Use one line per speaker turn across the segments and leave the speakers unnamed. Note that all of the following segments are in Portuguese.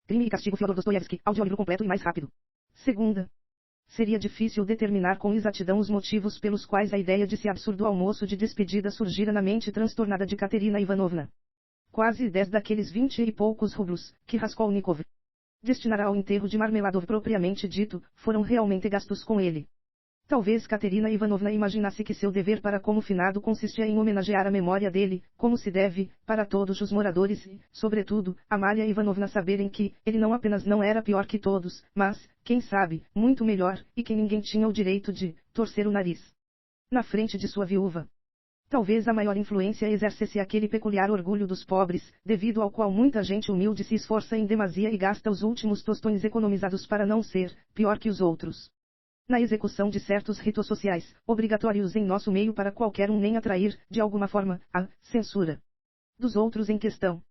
Crime e Castigo Fyodor Dostoiévski, audiolivro completo e mais rápido. Segunda. Seria difícil determinar com exatidão os motivos pelos quais a ideia de esse absurdo almoço de despedida surgira na mente transtornada de Katerina Ivanovna. Quase 10 daqueles 20 e poucos rublos, que Raskolnikov destinara ao enterro de Marmeladov propriamente dito, foram realmente gastos com ele. Talvez Katerina Ivanovna imaginasse que seu dever para como finado consistia em homenagear a memória dele, como se deve, para todos os moradores e, sobretudo, Amalia Ivanovna saberem que, ele não apenas não era pior que todos, mas, quem sabe, muito melhor, e que ninguém tinha o direito de torcer o nariz na frente de sua viúva. Talvez a maior influência exercesse aquele peculiar orgulho dos pobres, devido ao qual muita gente humilde se esforça em demasia e gasta os últimos tostões economizados para não ser pior que os outros. Na execução de certos ritos sociais, obrigatórios em nosso meio para qualquer um nem atrair, de alguma forma, a censura dos outros em questão.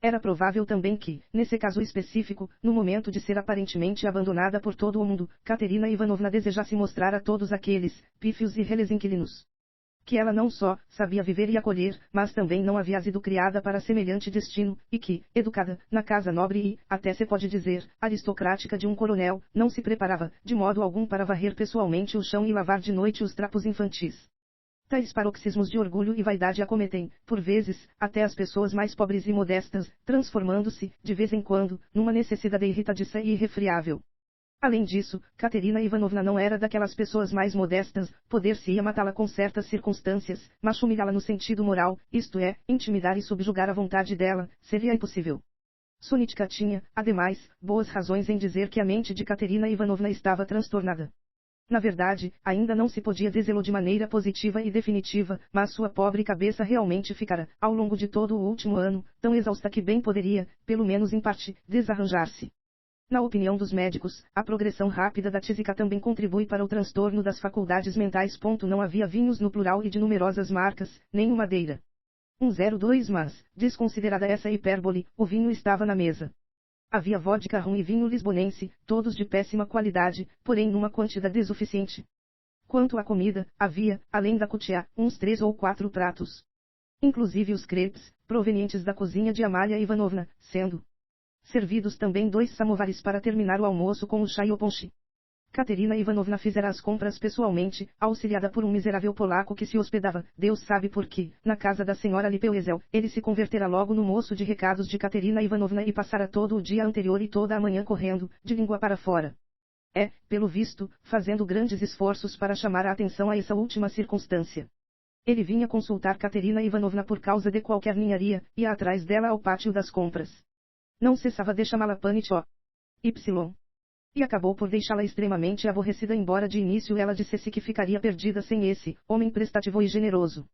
Era provável também que, nesse caso específico, no momento de ser aparentemente abandonada por todo o mundo, Katerina Ivanovna desejasse mostrar a todos aqueles, pífios e reles inquilinos, que ela não só sabia viver e acolher, mas também não havia sido criada para semelhante destino, e que, educada, na casa nobre e, até se pode dizer, aristocrática de um coronel, não se preparava, de modo algum para varrer pessoalmente o chão e lavar de noite os trapos infantis. Tais paroxismos de orgulho e vaidade acometem, por vezes, até as pessoas mais pobres e modestas, transformando-se, de vez em quando, numa necessidade irritadiça e irrefriável. Além disso, Katerina Ivanovna não era daquelas pessoas mais modestas, poder-se-ia matá-la com certas circunstâncias, mas humilhá-la no sentido moral, isto é, intimidar e subjugar a vontade dela, seria impossível. Sonitka tinha, ademais, boas razões em dizer que a mente de Katerina Ivanovna estava transtornada. Na verdade, ainda não se podia dizê-lo de maneira positiva e definitiva, mas sua pobre cabeça realmente ficara, ao longo de todo o último ano, tão exausta que bem poderia, pelo menos em parte, desarranjar-se. Na opinião dos médicos, a progressão rápida da tísica também contribui para o transtorno das faculdades mentais. Não havia vinhos no plural e de numerosas marcas, nem madeira. 102 Mas, desconsiderada essa hipérbole, o vinho estava na mesa. Havia vodka rum e vinho lisbonense, todos de péssima qualidade, porém numa quantidade desuficiente. Quanto à comida, havia, além da cutiá, uns 3 ou 4 pratos. Inclusive os crepes, provenientes da cozinha de Amalia Ivanovna, sendo servidos também 2 samovares para terminar o almoço com o chá e o ponche. Katerina Ivanovna fizera as compras pessoalmente, auxiliada por um miserável polaco que se hospedava, Deus sabe por quê, na casa da senhora Lipeuzel. Ele se convertera logo no moço de recados de Katerina Ivanovna e passara todo o dia anterior e toda a manhã correndo, de língua para fora. Pelo visto, fazendo grandes esforços para chamar a atenção a essa última circunstância. Ele vinha consultar Katerina Ivanovna por causa de qualquer ninharia, ia atrás dela ao pátio das compras. Não cessava de chamá-la Panit Y. E acabou por deixá-la extremamente aborrecida, embora de início ela dissesse que ficaria perdida sem esse homem prestativo e generoso.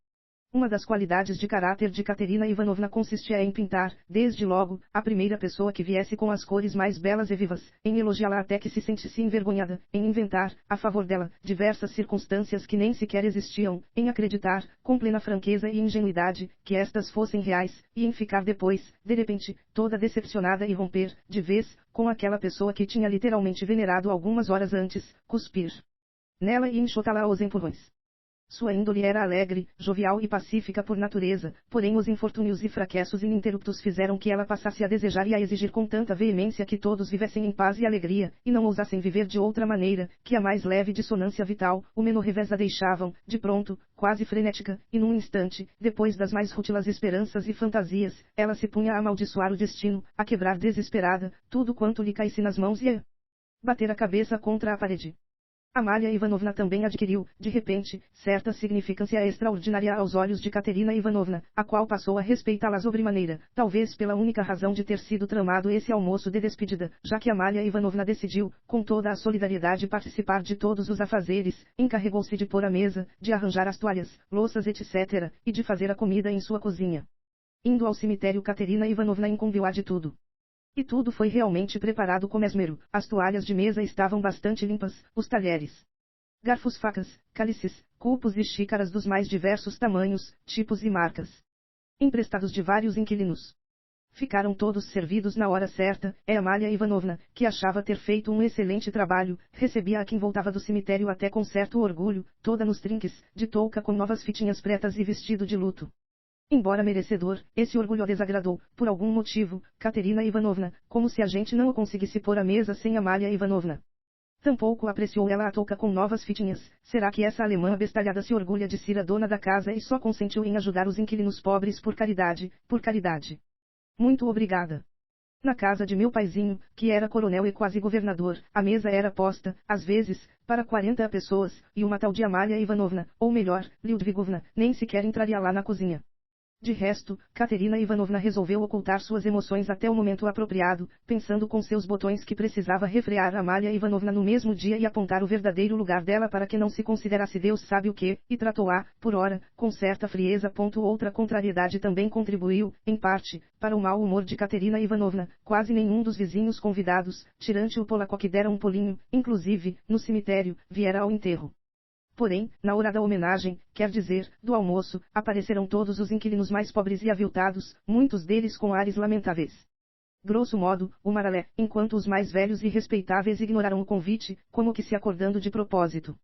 Uma das qualidades de caráter de Katerina Ivanovna consistia em pintar, desde logo, a primeira pessoa que viesse com as cores mais belas e vivas, em elogiá-la até que se sentisse envergonhada, em inventar, a favor dela, diversas circunstâncias que nem sequer existiam, em acreditar, com plena franqueza e ingenuidade, que estas fossem reais, e em ficar depois, de repente, toda decepcionada e romper, de vez, com aquela pessoa que tinha literalmente venerado algumas horas antes, cuspir nela e enxotá-la aos empurrões. Sua índole era alegre, jovial e pacífica por natureza, porém os infortúnios e fraquessos ininterruptos fizeram que ela passasse a desejar e a exigir com tanta veemência que todos vivessem em paz e alegria, e não ousassem viver de outra maneira, que a mais leve dissonância vital, o menor revés a deixavam, de pronto, quase frenética, e num instante, depois das mais rútilas esperanças e fantasias, ela se punha a amaldiçoar o destino, a quebrar desesperada, tudo quanto lhe caísse nas mãos e a bater a cabeça contra a parede. Amalia Ivanovna também adquiriu, de repente, certa significância extraordinária aos olhos de Katerina Ivanovna, a qual passou a respeitá-la sobremaneira, talvez pela única razão de ter sido tramado esse almoço de despedida, já que Amalia Ivanovna decidiu, com toda a solidariedade, participar de todos os afazeres, encarregou-se de pôr a mesa, de arranjar as toalhas, louças etc., e de fazer a comida em sua cozinha. Indo ao cemitério, Katerina Ivanovna incumbiu-a de tudo. E tudo foi realmente preparado com esmero. As toalhas de mesa estavam bastante limpas, os talheres, garfos, facas, cálices, copos e xícaras dos mais diversos tamanhos, tipos e marcas, emprestados de vários inquilinos. Ficaram todos servidos na hora certa. Amalia Ivanovna, que achava ter feito um excelente trabalho, recebia a quem voltava do cemitério até com certo orgulho, toda nos trinques, de touca com novas fitinhas pretas e vestido de luto. Embora merecedor, esse orgulho a desagradou, por algum motivo, Katerina Ivanovna, como se a gente não o conseguisse pôr à mesa sem Amalia Ivanovna. Tampouco apreciou ela a touca com novas fitinhas. Será que essa alemã abestalhada se orgulha de ser a dona da casa e só consentiu em ajudar os inquilinos pobres por caridade, por caridade? Muito obrigada. Na casa de meu paizinho, que era coronel e quase governador, a mesa era posta, às vezes, para 40 pessoas, e uma tal de Amalia Ivanovna, ou melhor, Lyudvigovna, nem sequer entraria lá na cozinha. De resto, Katerina Ivanovna resolveu ocultar suas emoções até o momento apropriado, pensando com seus botões que precisava refrear Amalia Ivanovna no mesmo dia e apontar o verdadeiro lugar dela para que não se considerasse Deus sabe o que, e tratou-a, por ora, com certa frieza. Outra contrariedade também contribuiu, em parte, para o mau humor de Katerina Ivanovna. Quase nenhum dos vizinhos convidados, tirante o polaco que dera um pulinho, inclusive, no cemitério, viera ao enterro. Porém, na hora da homenagem, quer dizer, do almoço, apareceram todos os inquilinos mais pobres e aviltados, muitos deles com ares lamentáveis. Grosso modo, o maralé, enquanto os mais velhos e respeitáveis ignoraram o convite, como que se acordando de propósito.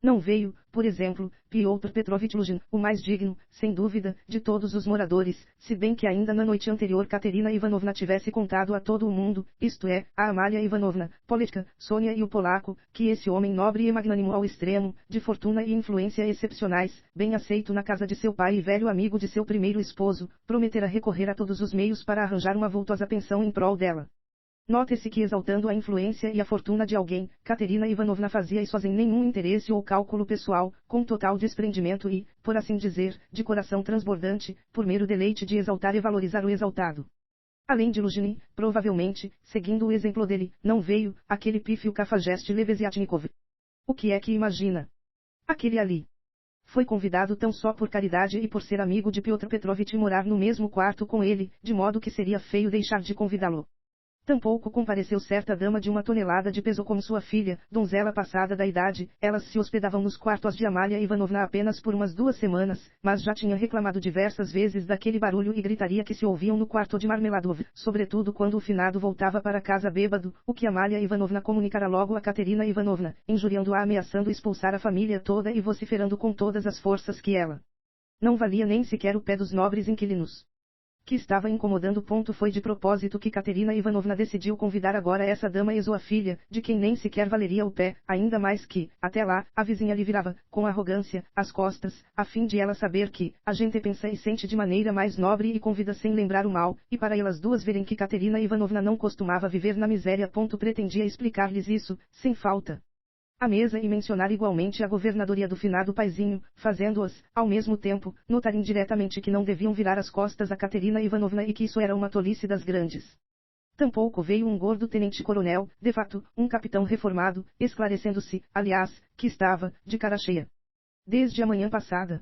Não veio, por exemplo, Piotr Petrovich Luzhin, o mais digno, sem dúvida, de todos os moradores, se bem que ainda na noite anterior Katerina Ivanovna tivesse contado a todo o mundo, isto é, a Amalia Ivanovna, Politka, Sônia e o polaco, que esse homem nobre e magnânimo ao extremo, de fortuna e influência excepcionais, bem aceito na casa de seu pai e velho amigo de seu primeiro esposo, prometera recorrer a todos os meios para arranjar uma vultosa pensão em prol dela. Note-se que exaltando a influência e a fortuna de alguém, Katerina Ivanovna fazia isso sem nenhum interesse ou cálculo pessoal, com total desprendimento e, por assim dizer, de coração transbordante, por mero deleite de exaltar e valorizar o exaltado. Além de Luzhin, provavelmente, seguindo o exemplo dele, não veio, aquele pífio cafajeste Lebeziatnikov. O que é que imagina? Aquele ali. Foi convidado tão só por caridade e por ser amigo de Piotr Petrovich e morar no mesmo quarto com ele, de modo que seria feio deixar de convidá-lo. Tampouco compareceu certa dama de 1 tonelada de peso como sua filha, donzela passada da idade. Elas se hospedavam nos quartos de Amalia Ivanovna apenas por umas 2 semanas, mas já tinha reclamado diversas vezes daquele barulho e gritaria que se ouviam no quarto de Marmeladov, sobretudo quando o finado voltava para casa bêbado, o que Amalia Ivanovna comunicara logo a Katerina Ivanovna, injuriando-a, ameaçando expulsar a família toda e vociferando com todas as forças que ela não valia nem sequer o pé dos nobres inquilinos. Que estava incomodando. Foi de propósito que Katerina Ivanovna decidiu convidar agora essa dama e sua filha, de quem nem sequer valeria o pé, ainda mais que, até lá, a vizinha lhe virava, com arrogância, as costas, a fim de ela saber que, a gente pensa e sente de maneira mais nobre e convida sem lembrar o mal, e para elas duas verem que Katerina Ivanovna não costumava viver na miséria. Pretendia explicar-lhes isso, sem falta. A mesa e mencionar igualmente a governadoria do finado paizinho, fazendo-as, ao mesmo tempo, notar indiretamente que não deviam virar as costas a Katerina Ivanovna e que isso era uma tolice das grandes. Tampouco veio um gordo tenente-coronel, de fato, um capitão reformado, esclarecendo-se, aliás, que estava, de cara cheia. Desde a manhã passada.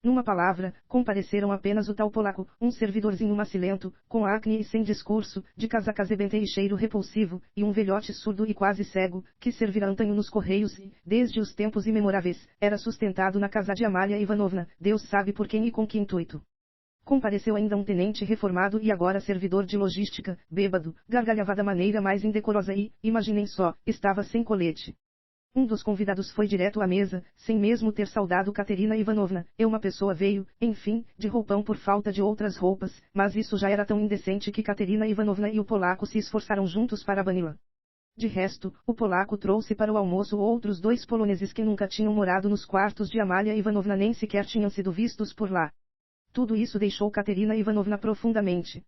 Numa palavra, compareceram apenas o tal polaco, um servidorzinho macilento, com acne e sem discurso, de casaca zebenta e cheiro repulsivo, e um velhote surdo e quase cego, que servira antanho nos correios e, desde os tempos imemoráveis, era sustentado na casa de Amalia Ivanovna, Deus sabe por quem e com que intuito. Compareceu ainda um tenente reformado e agora servidor de logística, bêbado, gargalhava da maneira mais indecorosa e, imaginem só, estava sem colete. Um dos convidados foi direto à mesa, sem mesmo ter saudado Katerina Ivanovna, e uma pessoa veio, enfim, de roupão por falta de outras roupas, mas isso já era tão indecente que Katerina Ivanovna e o polaco se esforçaram juntos para bani-la. De resto, o polaco trouxe para o almoço outros 2 poloneses que nunca tinham morado nos quartos de Amalia Ivanovna nem sequer tinham sido vistos por lá. Tudo isso deixou Katerina Ivanovna profundamente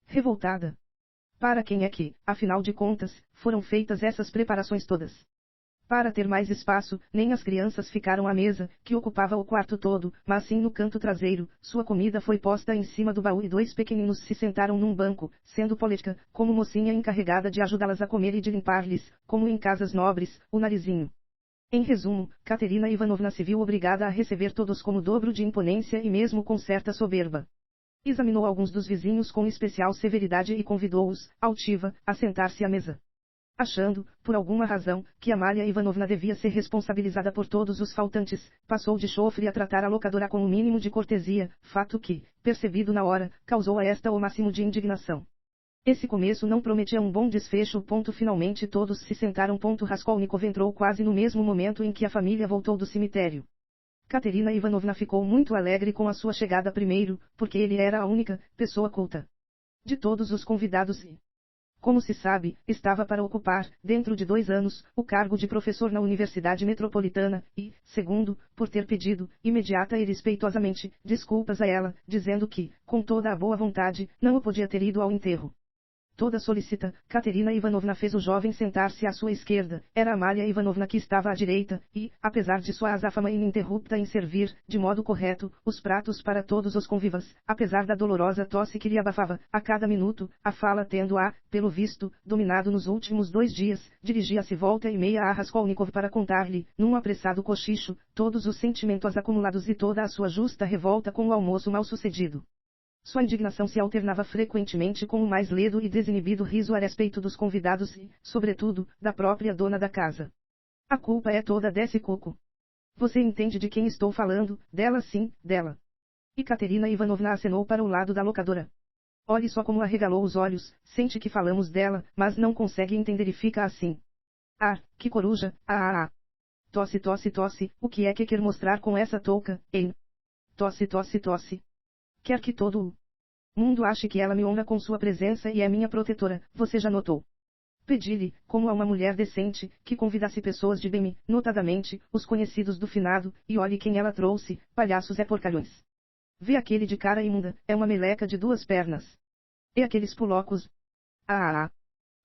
revoltada. Para quem é que, afinal de contas, foram feitas essas preparações todas? Para ter mais espaço, nem as crianças ficaram à mesa, que ocupava o quarto todo, mas sim no canto traseiro. Sua comida foi posta em cima do baú e 2 pequeninos se sentaram num banco, sendo Politka, como mocinha encarregada de ajudá-las a comer e de limpar-lhes, como em casas nobres, o narizinho. Em resumo, Katerina Ivanovna se viu obrigada a receber todos com o dobro de imponência e mesmo com certa soberba. Examinou alguns dos vizinhos com especial severidade e convidou-os, altiva, a sentar-se à mesa. Achando, por alguma razão, que Amalia Ivanovna devia ser responsabilizada por todos os faltantes, passou de chofre a tratar a locadora com o mínimo de cortesia, fato que, percebido na hora, causou a esta o máximo de indignação. Esse começo não prometia um bom desfecho. Finalmente todos se sentaram. Raskolnikov entrou quase no mesmo momento em que a família voltou do cemitério. Katerina Ivanovna ficou muito alegre com a sua chegada primeiro, porque ele era a única pessoa culta de todos os convidados e, como se sabe, estava para ocupar, dentro de 2 anos, o cargo de professor na Universidade Metropolitana, e, segundo, por ter pedido, imediata e respeitosamente, desculpas a ela, dizendo que, com toda a boa vontade, não o podia ter ido ao enterro. Toda solícita, Katerina Ivanovna fez o jovem sentar-se à sua esquerda, era Amália Ivanovna que estava à direita, e, apesar de sua azáfama ininterrupta em servir, de modo correto, os pratos para todos os convivas, apesar da dolorosa tosse que lhe abafava, a cada minuto, a fala tendo-a, pelo visto, dominado nos últimos 2 dias, dirigia-se volta e meia a Raskolnikov para contar-lhe, num apressado cochicho, todos os sentimentos acumulados e toda a sua justa revolta com o almoço mal sucedido. Sua indignação se alternava frequentemente com o mais ledo e desinibido riso a respeito dos convidados e, sobretudo, da própria dona da casa. A culpa é toda desse coco. Você entende de quem estou falando? Dela sim, dela. E Katerina Ivanovna acenou para o lado da locadora. Olhe só como arregalou os olhos, sente que falamos dela, mas não consegue entender e fica assim. Ah, que coruja, ah. Tosse, tosse, tosse, o que é que quer mostrar com essa touca, hein? Tosse, tosse, tosse. Quer que todo o mundo ache que ela me honra com sua presença e é minha protetora, você já notou? Pedi-lhe, como a uma mulher decente, que convidasse pessoas de bem, notadamente, os conhecidos do finado, e olhe quem ela trouxe, palhaços é porcalhões. Vê aquele de cara imunda, é uma meleca de 2 pernas. E aqueles pulocos? Ah.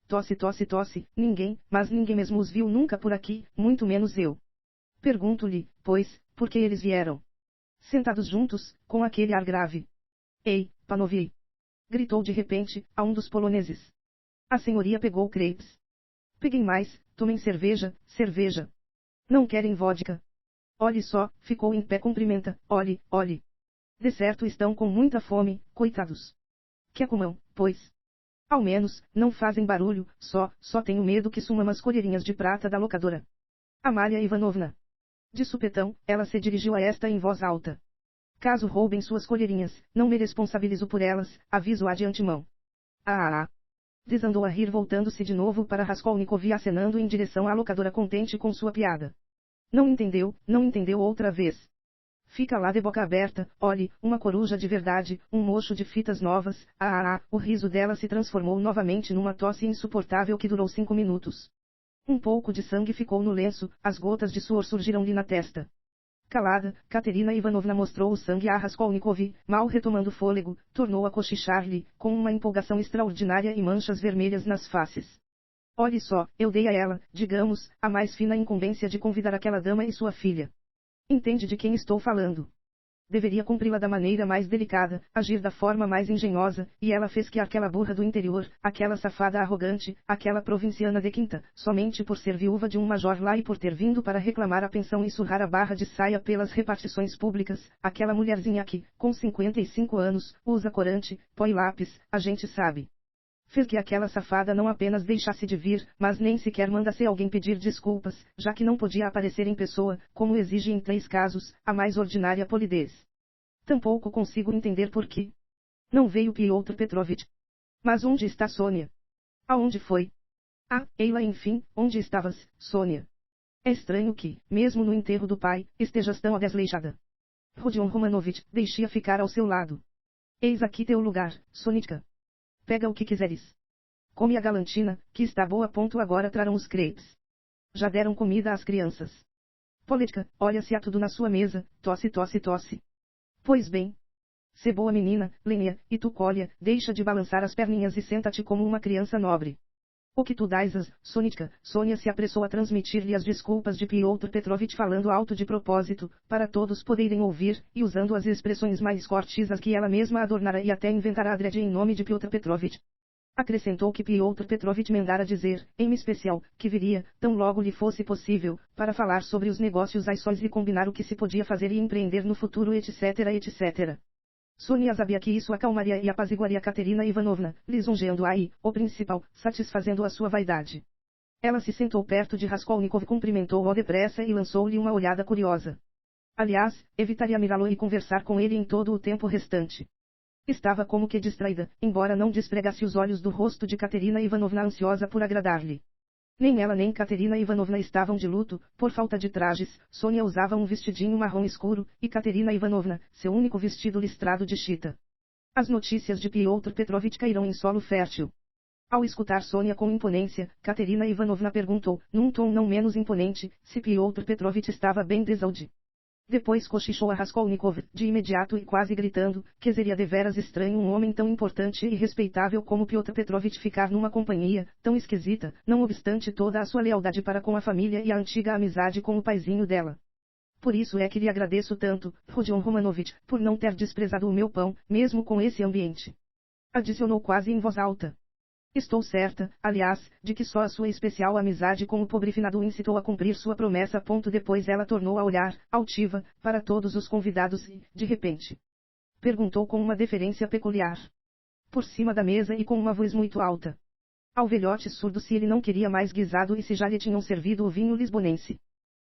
Tosse, tosse, tosse, ninguém, mas ninguém mesmo os viu nunca por aqui, muito menos eu. Pergunto-lhe, pois, por que eles vieram? Sentados juntos, com aquele ar grave. Ei, Panoviei! Gritou de repente, a um dos poloneses. A senhoria pegou crepes. Peguem mais, tomem cerveja, cerveja. Não querem vodka? Olhe só, ficou em pé cumprimenta, olhe, olhe. De certo estão com muita fome, coitados. Que comam, pois. Ao menos, não fazem barulho, só tenho medo que sumam as colherinhas de prata da locadora. Amália Ivanovna. De supetão, ela se dirigiu a esta em voz alta. Caso roubem suas colherinhas, não me responsabilizo por elas, aviso-a de antemão. Ah. Desandou a rir voltando-se de novo para Raskolnikov e acenando em direção à locadora contente com sua piada. Não entendeu outra vez. Fica lá de boca aberta, olhe, uma coruja de verdade, um mocho de fitas novas, o riso dela se transformou novamente numa tosse insuportável que durou 5 minutos. Um pouco de sangue ficou no lenço, as gotas de suor surgiram-lhe na testa. Calada, Katerina Ivanovna mostrou o sangue a Raskolnikov e, mal retomando fôlego, tornou a cochichar-lhe, com uma empolgação extraordinária e manchas vermelhas nas faces. Olhe só, eu dei a ela, digamos, a mais fina incumbência de convidar aquela dama e sua filha. Entende de quem estou falando? Deveria cumpri-la da maneira mais delicada, agir da forma mais engenhosa, e ela fez que aquela burra do interior, aquela safada arrogante, aquela provinciana de quinta, somente por ser viúva de um major lá e por ter vindo para reclamar a pensão e surrar a barra de saia pelas repartições públicas, aquela mulherzinha que, com 55 anos, usa corante, põe lápis, a gente sabe. Fez que aquela safada não apenas deixasse de vir, mas nem sequer mandasse alguém pedir desculpas, já que não podia aparecer em pessoa, como exige em 3 casos, a mais ordinária polidez. Tampouco consigo entender por que não veio Piotr Petrovitch. Mas onde está Sônia? Aonde foi? Ah, ei-la enfim, onde estavas, Sônia? É estranho que, mesmo no enterro do pai, estejas tão desleixada. Rodion Romanovich, deixe-a ficar ao seu lado. Eis aqui teu lugar, Sonitka. Pega o que quiseres. Come a galantina, que está boa. Agora trarão os crepes. Já deram comida às crianças. Poletka, olha se há tudo na sua mesa, tosse, tosse, tosse. Pois bem. Sê boa menina, Lenia, e tu colha, deixa de balançar as perninhas e senta-te como uma criança nobre. O que tu dás, Sonitka? Sônia se apressou a transmitir-lhe as desculpas de Piotr Petrovitch falando alto de propósito, para todos poderem ouvir, e usando as expressões mais cortisas que ela mesma adornara e até inventara adrede em nome de Piotr Petrovitch. Acrescentou que Piotr Petrovitch mandara dizer, em especial, que viria, tão logo lhe fosse possível, para falar sobre os negócios a sós e combinar o que se podia fazer e empreender no futuro etc. etc. Sônia sabia que isso acalmaria e apaziguaria Katerina Ivanovna, lisonjeando-a e, o principal, satisfazendo a sua vaidade. Ela se sentou perto de Raskolnikov, cumprimentou-o depressa e lançou-lhe uma olhada curiosa. Aliás, evitaria mirá-lo e conversar com ele em todo o tempo restante. Estava como que distraída, embora não despregasse os olhos do rosto de Katerina Ivanovna ansiosa por agradar-lhe. Nem ela nem Katerina Ivanovna estavam de luto, por falta de trajes. Sônia usava um vestidinho marrom escuro, e Katerina Ivanovna, seu único vestido listrado de chita. As notícias de Piotr Petrovich caíram em solo fértil. Ao escutar Sônia com imponência, Katerina Ivanovna perguntou, num tom não menos imponente, se Piotr Petrovich estava bem de saúde. Depois cochichou a Raskolnikov, de imediato e quase gritando, que seria deveras estranho um homem tão importante e respeitável como Piotr Petrovich ficar numa companhia tão esquisita, não obstante toda a sua lealdade para com a família e a antiga amizade com o paizinho dela. Por isso é que lhe agradeço tanto, Rodion Romanovich, por não ter desprezado o meu pão, mesmo com esse ambiente. Adicionou quase em voz alta. Estou certa, aliás, de que só a sua especial amizade com o pobre finado o incitou a cumprir sua promessa. Depois ela tornou a olhar, altiva, para todos os convidados e, de repente, perguntou com uma deferência peculiar. Por cima da mesa e com uma voz muito alta. Ao velhote surdo se ele não queria mais guisado e se já lhe tinham servido o vinho lisbonense.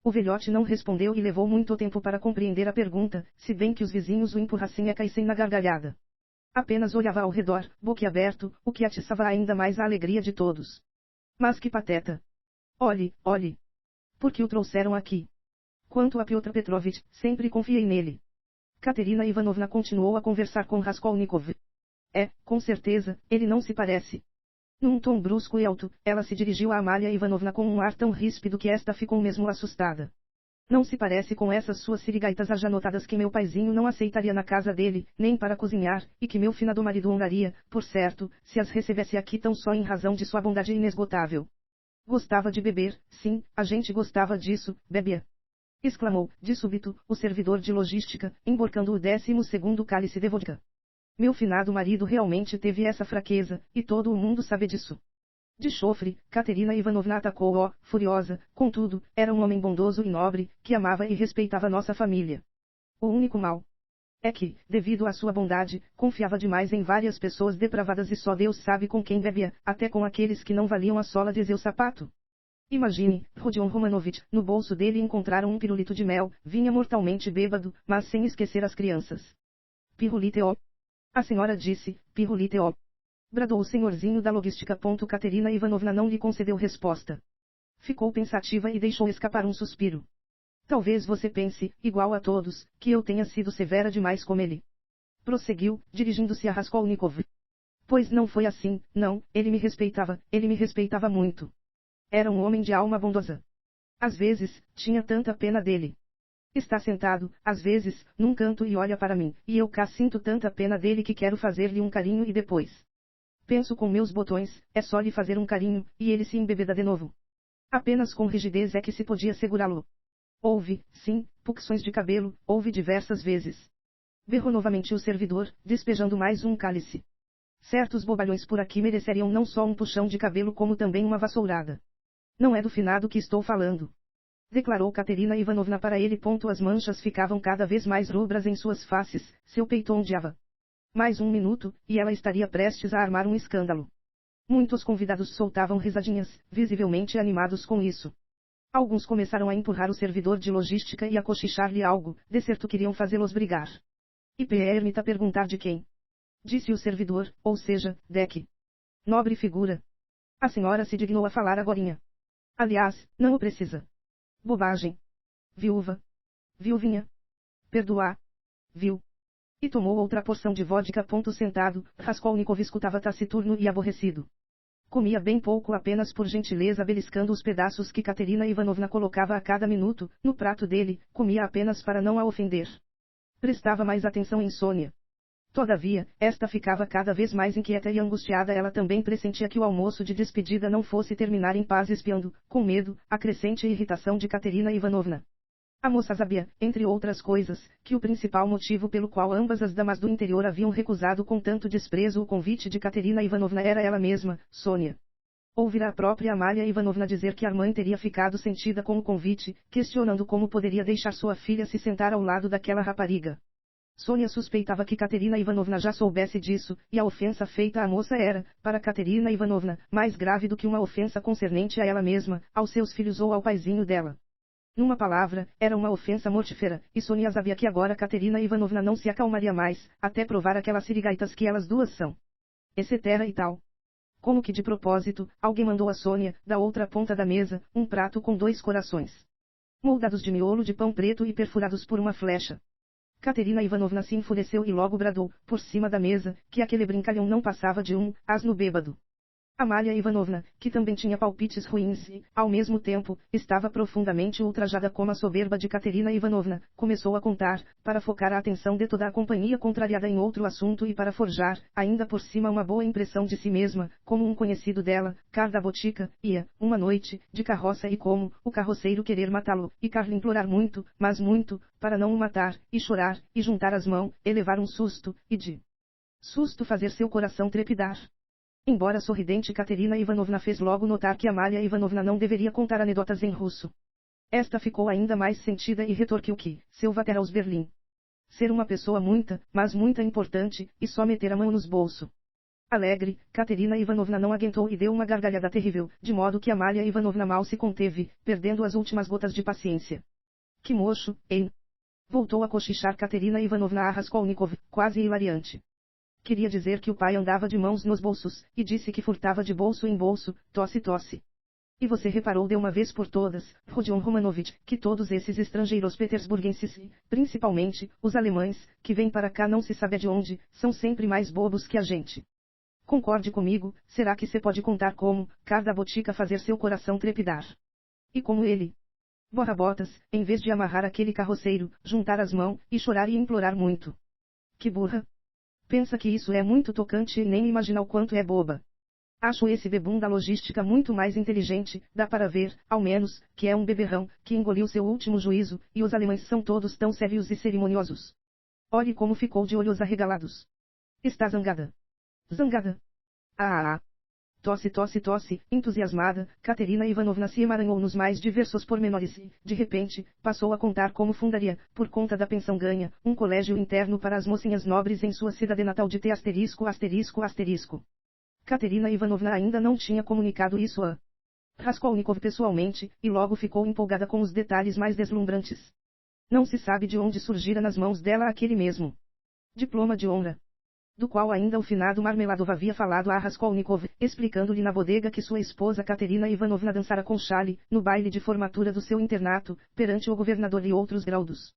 O velhote não respondeu e levou muito tempo para compreender a pergunta, se bem que os vizinhos o empurrassem e caíssem na gargalhada. Apenas olhava ao redor, boquiaberto, o que atiçava ainda mais a alegria de todos. Mas que pateta! Olhe, olhe! Por que o trouxeram aqui? Quanto a Piotr Petrovich, sempre confiei nele. Katerina Ivanovna continuou a conversar com Raskolnikov. Com certeza, ele não se parece. Num tom brusco e alto, ela se dirigiu a Amalia Ivanovna com um ar tão ríspido que esta ficou mesmo assustada. Não se parece com essas suas sirigaitas ajanotadas que meu paizinho não aceitaria na casa dele, nem para cozinhar, e que meu finado marido honraria, por certo, se as recebesse aqui tão só em razão de sua bondade inesgotável. Gostava de beber, sim, a gente gostava disso, bebia. Exclamou, de súbito, o servidor de logística, emborcando o 12º cálice de vodka. Meu finado marido realmente teve essa fraqueza, e todo o mundo sabe disso. De chofre, Katerina Ivanovna atacou-o, furiosa, contudo, era um homem bondoso e nobre, que amava e respeitava nossa família. O único mal é que, devido à sua bondade, confiava demais em várias pessoas depravadas e só Deus sabe com quem bebia, até com aqueles que não valiam a sola de seu sapato. Imagine, Rodion Romanovich, no bolso dele encontraram um pirulito de mel, vinha mortalmente bêbado, mas sem esquecer as crianças. Pirulite-o. A senhora disse, pirulite-o. Bradou o senhorzinho da logística. Katerina Ivanovna não lhe concedeu resposta. Ficou pensativa e deixou escapar um suspiro. Talvez você pense, igual a todos, que eu tenha sido severa demais com ele. Prosseguiu, dirigindo-se a Raskolnikov. Pois não foi assim, não, ele me respeitava muito. Era um homem de alma bondosa. Às vezes, tinha tanta pena dele. Está sentado, às vezes, num canto e olha para mim, e eu cá sinto tanta pena dele que quero fazer-lhe um carinho e depois penso com meus botões, é só lhe fazer um carinho, e ele se embebeda de novo. Apenas com rigidez é que se podia segurá-lo. Houve, sim, puxões de cabelo, houve diversas vezes. Berrou novamente o servidor, despejando mais um cálice. Certos bobalhões por aqui mereceriam não só um puxão de cabelo como também uma vassourada. Não é do finado que estou falando. Declarou Katerina Ivanovna para ele. As manchas ficavam cada vez mais rubras em suas faces, seu peito ondeava. Mais um minuto, e ela estaria prestes a armar um escândalo. Muitos convidados soltavam risadinhas, visivelmente animados com isso. Alguns começaram a empurrar o servidor de logística e a cochichar-lhe algo, de certo queriam fazê-los brigar. E P.E. perguntar de quem? Disse o servidor, ou seja, Deck. Nobre figura. A senhora se dignou a falar agorinha. Aliás, não o precisa. Bobagem. Viúva. Viuvinha. Perdoar. Viu. E tomou outra porção de vodka. Sentado, Raskolnikov escutava taciturno e aborrecido. Comia bem pouco, apenas por gentileza beliscando os pedaços que Katerina Ivanovna colocava a cada minuto, no prato dele, comia apenas para não a ofender. Prestava mais atenção em Sônia. Todavia, esta ficava cada vez mais inquieta e angustiada. Ela também pressentia que o almoço de despedida não fosse terminar em paz, espiando, com medo, a crescente irritação de Katerina Ivanovna. A moça sabia, entre outras coisas, que o principal motivo pelo qual ambas as damas do interior haviam recusado com tanto desprezo o convite de Katerina Ivanovna era ela mesma, Sônia. Ouvira a própria Amalia Ivanovna dizer que a mãe teria ficado sentida com o convite, questionando como poderia deixar sua filha se sentar ao lado daquela rapariga. Sônia suspeitava que Katerina Ivanovna já soubesse disso, e a ofensa feita à moça era, para Katerina Ivanovna, mais grave do que uma ofensa concernente a ela mesma, aos seus filhos ou ao paizinho dela. Numa palavra, era uma ofensa mortífera, e Sônia sabia que agora Katerina Ivanovna não se acalmaria mais, até provar aquelas sirigaitas que elas duas são. Etc. e tal. Como que de propósito, alguém mandou a Sônia, da outra ponta da mesa, um prato com 2 corações, moldados de miolo de pão preto e perfurados por uma flecha. Katerina Ivanovna se enfureceu e logo bradou, por cima da mesa, que aquele brincalhão não passava de um asno bêbado. Amália Ivanovna, que também tinha palpites ruins e, ao mesmo tempo, estava profundamente ultrajada com a soberba de Katerina Ivanovna, começou a contar, para focar a atenção de toda a companhia contrariada em outro assunto e para forjar, ainda por cima uma boa impressão de si mesma, como um conhecido dela, Car da Botica, ia, uma noite, de carroça e como, o carroceiro querer matá-lo, e Carl implorar muito, mas muito, para não o matar, e chorar, e juntar as mãos, e levar um susto, e de susto fazer seu coração trepidar. Embora sorridente, Katerina Ivanovna fez logo notar que Amália Ivanovna não deveria contar anedotas em russo. Esta ficou ainda mais sentida e retorquiu que, seu vater aos Berlim. Ser uma pessoa muita, mas muita importante, e só meter a mão nos bolsos. Alegre, Katerina Ivanovna não aguentou e deu uma gargalhada terrível, de modo que Amália Ivanovna mal se conteve, perdendo as últimas gotas de paciência. Que mocho, hein? Voltou a cochichar Katerina Ivanovna a Raskolnikov, quase hilariante. Queria dizer que o pai andava de mãos nos bolsos, e disse que furtava de bolso em bolso, tosse. E você reparou de uma vez por todas, Rodion Romanovich, que todos esses estrangeiros petersburguenses, principalmente, os alemães, que vêm para cá não se sabe de onde, são sempre mais bobos que a gente. Concorde comigo, será que você pode contar como, Car da Botica fazer seu coração trepidar? E como ele, Borra-botas, em vez de amarrar aquele carroceiro, juntar as mãos, e chorar e implorar muito. Que burra! Pensa que isso é muito tocante e nem imagina o quanto é boba. Acho esse bebum da logística muito mais inteligente, dá para ver, ao menos, que é um beberrão, que engoliu seu último juízo, e os alemães são todos tão sérios e cerimoniosos. Olhe como ficou de olhos arregalados. Está zangada. Zangada. Ah. Tosse, entusiasmada, Katerina Ivanovna se emaranhou nos mais diversos pormenores e, de repente, passou a contar como fundaria, por conta da pensão ganha, um colégio interno para as mocinhas nobres em sua cidade natal de T *****. Katerina Ivanovna ainda não tinha comunicado isso a Raskolnikov pessoalmente, e logo ficou empolgada com os detalhes mais deslumbrantes. Não se sabe de onde surgira nas mãos dela aquele mesmo diploma de honra, do qual ainda o finado Marmeladov havia falado a Raskolnikov, explicando-lhe na bodega que sua esposa Katerina Ivanovna dançara com Charlie, no baile de formatura do seu internato, perante o governador e outros graudos.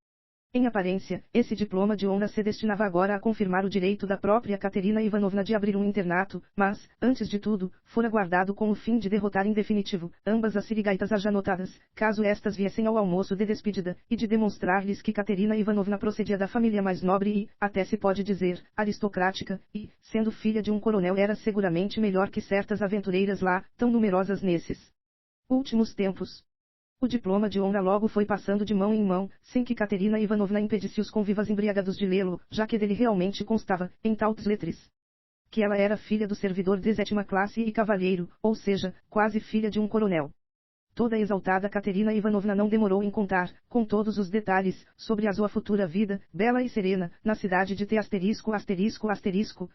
Em aparência, esse diploma de honra se destinava agora a confirmar o direito da própria Katerina Ivanovna de abrir um internato, mas, antes de tudo, fora guardado com o fim de derrotar em definitivo, ambas as sirigaitas já notadas, caso estas viessem ao almoço de despedida, e de demonstrar-lhes que Katerina Ivanovna procedia da família mais nobre e, até se pode dizer, aristocrática, e, sendo filha de um coronel era seguramente melhor que certas aventureiras lá, tão numerosas nesses últimos tempos. O diploma de honra logo foi passando de mão em mão, sem que Katerina Ivanovna impedisse os convivas embriagados de lê-lo, já que dele realmente constava, em tautes lettres, que ela era filha do servidor de 7ª classe e cavalheiro, ou seja, quase filha de um coronel. Toda exaltada Katerina Ivanovna não demorou em contar, com todos os detalhes, sobre a sua futura vida, bela e serena, na cidade de T ****,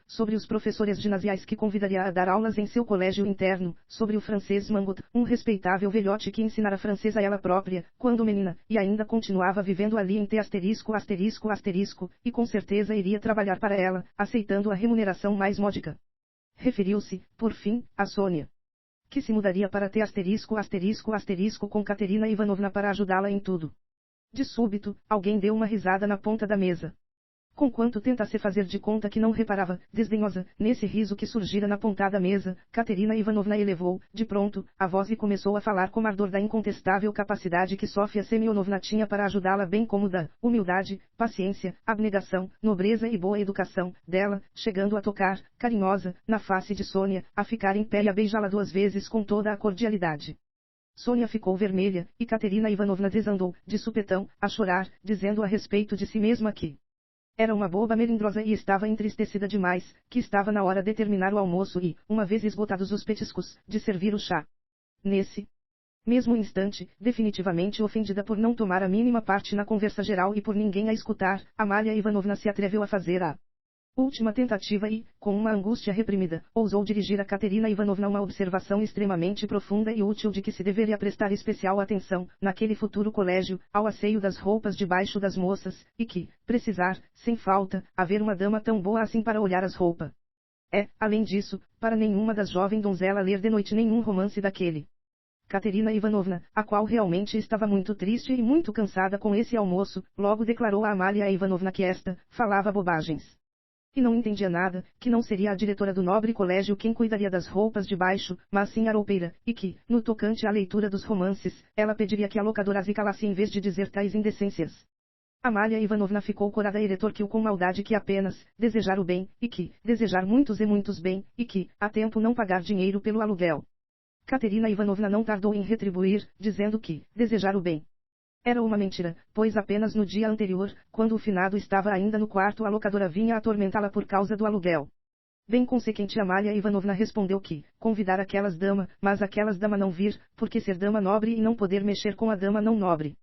sobre os professores ginasiais que convidaria a dar aulas em seu colégio interno, sobre o francês Mangot, um respeitável velhote que ensinara francês a ela própria, quando menina, e ainda continuava vivendo ali em T ****, e com certeza iria trabalhar para ela, aceitando a remuneração mais módica. Referiu-se, por fim, a Sônia, que se mudaria para T ****, com Katerina Ivanovna para ajudá-la em tudo. De súbito, alguém deu uma risada na ponta da mesa. Conquanto tentasse fazer de conta que não reparava, desdenhosa, nesse riso que surgira na ponta da mesa, Katerina Ivanovna elevou, de pronto, a voz e começou a falar com ardor da incontestável capacidade que Sofia Semyonovna tinha para ajudá-la, bem como da humildade, paciência, abnegação, nobreza e boa educação dela, chegando a tocar, carinhosa, na face de Sônia, a ficar em pé e a beijá-la 2 vezes com toda a cordialidade. Sônia ficou vermelha, e Katerina Ivanovna desandou, de supetão, a chorar, dizendo a respeito de si mesma que era uma boba melindrosa e estava entristecida demais, que estava na hora de terminar o almoço e, uma vez esgotados os petiscos, de servir o chá. Nesse mesmo instante, definitivamente ofendida por não tomar a mínima parte na conversa geral e por ninguém a escutar, Amália Ivanovna se atreveu a fazer a última tentativa e, com uma angústia reprimida, ousou dirigir a Katerina Ivanovna uma observação extremamente profunda e útil de que se deveria prestar especial atenção, naquele futuro colégio, ao asseio das roupas debaixo das moças, e que, precisar, sem falta, haver uma dama tão boa assim para olhar as roupas. Além disso, para nenhuma das jovens donzela ler de noite nenhum romance daquele. Katerina Ivanovna, a qual realmente estava muito triste e muito cansada com esse almoço, logo declarou a Amalia Ivanovna que esta falava bobagens. E não entendia nada, que não seria a diretora do nobre colégio quem cuidaria das roupas de baixo, mas sim a roupeira, e que, no tocante à leitura dos romances, ela pediria que a locadora se calasse em vez de dizer tais indecências. Amalia Ivanovna ficou corada e retorquiu com maldade que apenas desejar o bem, e que desejar muitos e muitos bem, e que, a tempo não pagar dinheiro pelo aluguel. Katerina Ivanovna não tardou em retribuir, dizendo que desejar o bem era uma mentira, pois apenas no dia anterior, quando o finado estava ainda no quarto, a locadora vinha atormentá-la por causa do aluguel. Bem consequente, Amalia Ivanovna respondeu que convidar aquelas dama, mas aquelas dama não vir, porque ser dama nobre e não poder mexer com a dama não nobre.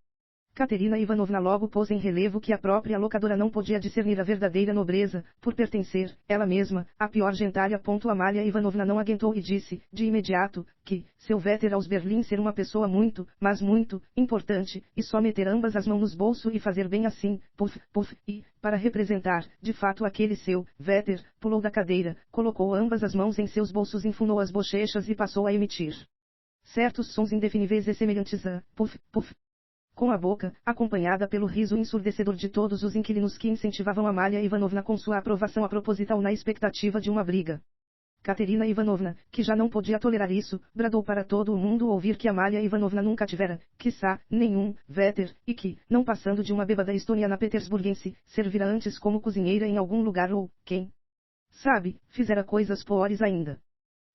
Katerina Ivanovna logo pôs em relevo que a própria locadora não podia discernir a verdadeira nobreza, por pertencer, ela mesma, à pior gentalha. Amalia Ivanovna não aguentou e disse, de imediato, que, seu Vetter aos Berlim ser uma pessoa muito, mas muito, importante, e só meter ambas as mãos nos bolsos e fazer bem assim, puff, puff, e, para representar, de fato aquele seu, Vetter, pulou da cadeira, colocou ambas as mãos em seus bolsos, enfunou as bochechas e passou a emitir certos sons indefiníveis e semelhantes a, puff, puff, com a boca, acompanhada pelo riso ensurdecedor de todos os inquilinos que incentivavam Amalia Ivanovna com sua aprovação proposital na expectativa de uma briga. Katerina Ivanovna, que já não podia tolerar isso, bradou para todo o mundo ouvir que Amalia Ivanovna nunca tivera, quiçá, nenhum, Vetter, e que, não passando de uma bêbada estoniana petersburguense, servira antes como cozinheira em algum lugar ou, quem sabe, fizera coisas piores ainda.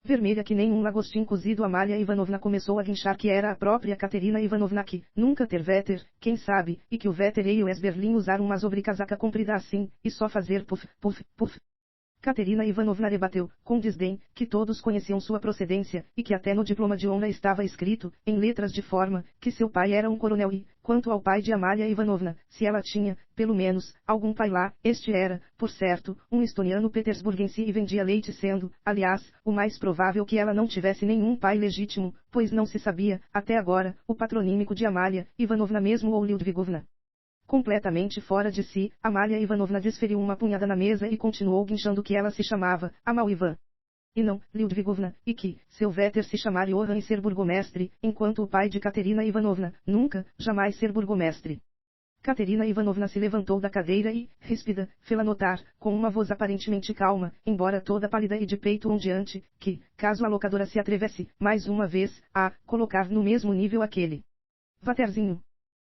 Vermelha que nem um lagostim cozido, Amalia Ivanovna começou a guinchar que era a própria Katerina Ivanovna que, nunca ter Vetter, quem sabe, e que o Vetter e o Berlim usar uma sobrecasaca comprida assim, e só fazer puff, puff, puff. Katerina Ivanovna rebateu, com desdém, que todos conheciam sua procedência, e que até no diploma de honra estava escrito, em letras de forma, que seu pai era um coronel e, quanto ao pai de Amalia Ivanovna, se ela tinha, pelo menos, algum pai lá, este era, por certo, um estoniano petersburguense e vendia leite, sendo, aliás, o mais provável que ela não tivesse nenhum pai legítimo, pois não se sabia, até agora, o patronímico de Amalia Ivanovna mesmo ou Lyudvigovna. Completamente fora de si, Amalia Ivanovna desferiu uma punhada na mesa e continuou guinchando que ela se chamava Amal Ivan. E não, Lyudvigovna, e que, seu Vetter se chamar Johann e ser burgomestre, enquanto o pai de Katerina Ivanovna, nunca, jamais ser burgomestre. Katerina Ivanovna se levantou da cadeira e, ríspida, fê-la notar, com uma voz aparentemente calma, embora toda pálida e de peito ondeante, que, caso a locadora se atrevesse, mais uma vez, a colocar no mesmo nível aquele Vatterzinho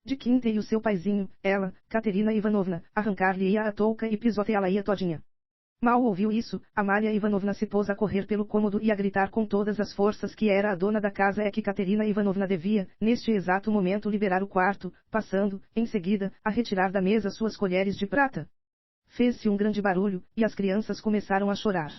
de quinta e o seu paizinho, ela, Katerina Ivanovna, arrancar-lhe-ia a touca e pisoteá-la-ia todinha. Mal ouviu isso, Amalia Ivanovna se pôs a correr pelo cômodo e a gritar com todas as forças que era a dona da casa, que Katerina Ivanovna devia, neste exato momento, liberar o quarto, passando, em seguida, a retirar da mesa suas colheres de prata. Fez-se um grande barulho, e as crianças começaram a chorar.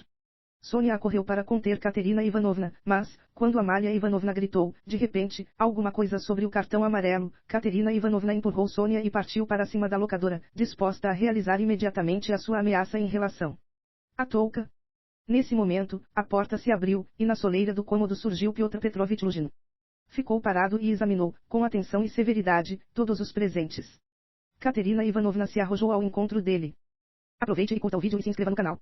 Sônia correu para conter Katerina Ivanovna, mas, quando Amalia Ivanovna gritou, de repente, alguma coisa sobre o cartão amarelo, Katerina Ivanovna empurrou Sônia e partiu para cima da locadora, disposta a realizar imediatamente a sua ameaça em relação à touca. Nesse momento, a porta se abriu, e na soleira do cômodo surgiu Piotr Petrovich Luzhin. Ficou parado e examinou, com atenção e severidade, todos os presentes. Katerina Ivanovna se arrojou ao encontro dele. Aproveite e curta o vídeo e se inscreva no canal.